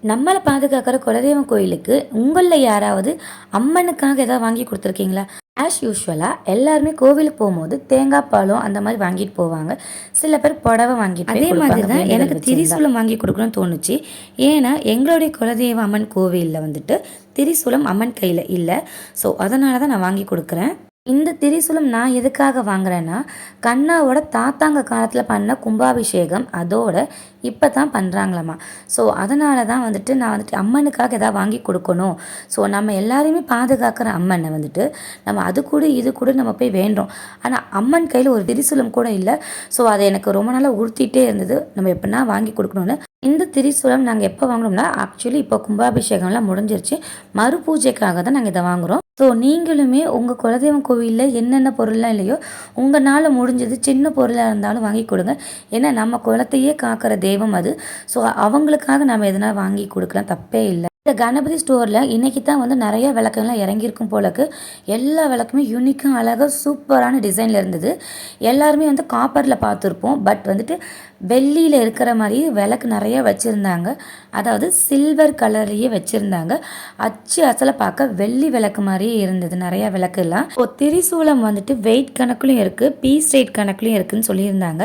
நம்மளை பாதுகாக்கிற குலதெய்வம் கோயிலுக்கு உங்களில் யாராவது அம்மனுக்காக ஏதாவது வாங்கி கொடுத்துருக்கீங்களா? ஆஸ் யூஷுவலாக எல்லாருமே கோவிலுக்கு போகும்போது தேங்காய் பாலும் அந்த மாதிரி வாங்கிட்டு போவாங்க. சில பேர் புடவை வாங்கிட்டு அதே மாதிரி தான் எனக்கு திரிசூலம் வாங்கி கொடுக்கணும்னு தோணுச்சு. ஏன்னா எங்களுடைய குலதெய்வ அம்மன் கோவிலில் வந்துட்டு திரிசூலம் அம்மன் கையில் இல்லை. ஸோ அதனால தான் நான் வாங்கி கொடுக்குறேன். இந்த திரிசூலம் நான் எதுக்காக வாங்குறேன்னா, கண்ணாவோட தாத்தாங்க காலத்தில் பண்ண கும்பாபிஷேகம் அதோட இப்போ தான் பண்ணுறாங்களாம்மா. ஸோ அதனால தான் வந்துட்டு நான் வந்துட்டு அம்மனுக்காக எதாவது வாங்கி கொடுக்கணும். ஸோ நம்ம எல்லாரையுமே பாதுகாக்கிற அம்மனை வந்துட்டு நம்ம அது கூட இது கூட நம்ம போய் வேண்டோம். ஆனால் அம்மன் கையில் ஒரு திரிசூலம் கூட இல்லை. ஸோ அதை எனக்கு ரொம்ப நாளாக உறுத்திட்டே இருந்தது, நம்ம எப்படின்னா வாங்கி கொடுக்கணும்னு. இந்த திரிசூலம் நாங்கள் எப்போ வாங்கினோம்னா, ஆக்சுவலி இப்போ கும்பாபிஷேகம்லாம் முடிஞ்சிருச்சு, மறு பூஜைக்காக தான் நாங்கள் இதை வாங்குகிறோம். ஸோ நீங்களுமே உங்கள் குலதெய்வம் கோவிலில் என்னென்ன பொருள்லாம் இல்லையோ உங்களால் முடிஞ்சது சின்ன பொருளாக இருந்தாலும் வாங்கி கொடுங்க. ஏன்னா நம்ம குலத்தையே காக்கிற தெய்வம் அது. ஸோ அவங்களுக்காக நம்ம எதனா வாங்கி கொடுக்கலாம், தப்பே இல்லை. இந்த கணபதி ஸ்டோரில் இன்றைக்கி தான் வந்து நிறைய விளக்கெல்லாம் இறங்கியிருக்கும் போலக்கு. எல்லா விளக்குமே யூனிக்காக அழகாக சூப்பரான டிசைனில் இருந்தது. எல்லாருமே வந்து காப்பரில் பார்த்துருப்போம், பட் வந்துட்டு வெள்ளியில் இருக்கிற மாதிரி விளக்கு நிறைய வச்சுருந்தாங்க. அதாவது சில்வர் கலர்லேயே வச்சுருந்தாங்க. அச்சு அசலை பார்க்க வெள்ளி விளக்கு மாதிரியே இருந்தது நிறையா விளக்குலாம். திரிசூலம் வந்துட்டு வெயிட் கணக்குலையும் இருக்குது, பீஸ் ரேட் கணக்குலையும் இருக்குதுன்னு சொல்லியிருந்தாங்க.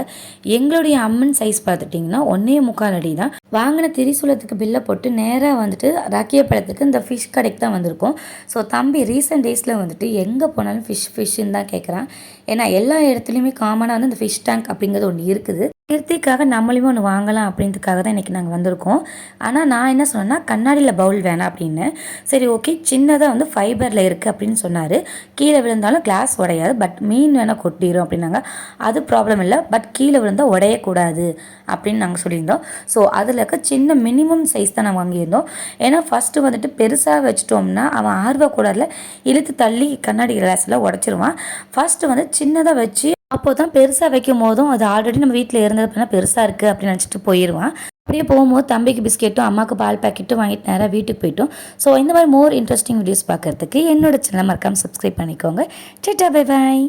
எங்களுடைய அம்மன் சைஸ் பார்த்துட்டிங்கன்னா 1.25 அடி தான். வாங்கின திரிசூலத்துக்கு பில்லை போட்டு நேராக வந்துட்டு ராக்கியப்பழத்துக்கு இந்த ஃபிஷ் கடைக்கு தான் வந்திருக்கோம். ஸோ தம்பி ரீசெண்ட் டேஸில் வந்துட்டு எங்கே போனாலும் ஃபிஷ்ஷுன்னு தான் கேட்குறான். ஏன்னா எல்லா இடத்துலையுமே காமனாக வந்து இந்த ஃபிஷ் டேங்க் அப்படிங்கிறது ஒன்று இருக்குது. கீர்த்திக்காக நம்மளுமே ஒன்று வாங்கலாம் அப்படின்றதுக்காக தான் இன்றைக்கி நாங்கள் வந்திருக்கோம். ஆனால் நான் என்ன சொன்னேன்னா, கண்ணாடியில் பவுல் வேணாம் அப்படின்னு. சரி ஓகே, சின்னதாக வந்து ஃபைபரில் இருக்குது அப்படின்னு சொன்னார். கீழே விழுந்தாலும் கிளாஸ் உடையாது, பட் மீன் வேணால் கொட்டிடும் அப்படின்னாங்க. அது ப்ராப்ளம் இல்லை, பட் கீழே விழுந்தால் உடையக்கூடாது அப்படின்னு நாங்கள் சொல்லியிருந்தோம். ஸோ அதில் இருக்க சின்ன மினிமம் சைஸ் தான் நாங்கள் வாங்கியிருந்தோம். ஏன்னா ஃபஸ்ட்டு வந்துட்டு பெருசாக வச்சிட்டோம்னா அவன் ஆர்வக்கூடாதில் இழுத்து தள்ளி கண்ணாடி கிளாஸில் உடச்சிருவான். ஃபஸ்ட்டு வந்து சின்னதாக வச்சு அப்போ தான் பெருசாக வைக்கும் போதும் அது ஆல்ரெடி நம்ம வீட்டில் இருந்தது அப்படின்னா பெருசாக இருக்குது அப்படின்னு நினச்சிட்டு போயிடுவான். அப்படியே போகும்போது தம்பிக்கு பிஸ்கெட்டும் அம்மாவுக்கு பால் பேக்கெட்டும் வாங்கிட்டு நேராக வீட்டுக்கு போயிட்டோம். ஸோ இந்த மாதிரி மோர் இன்ட்ரெஸ்டிங் வீடியோஸ் பார்க்குறதுக்கு என்னோட சேனலை மறக்காமல் சப்ஸ்கிரைப் பண்ணிக்கோங்க. Tata bye bye.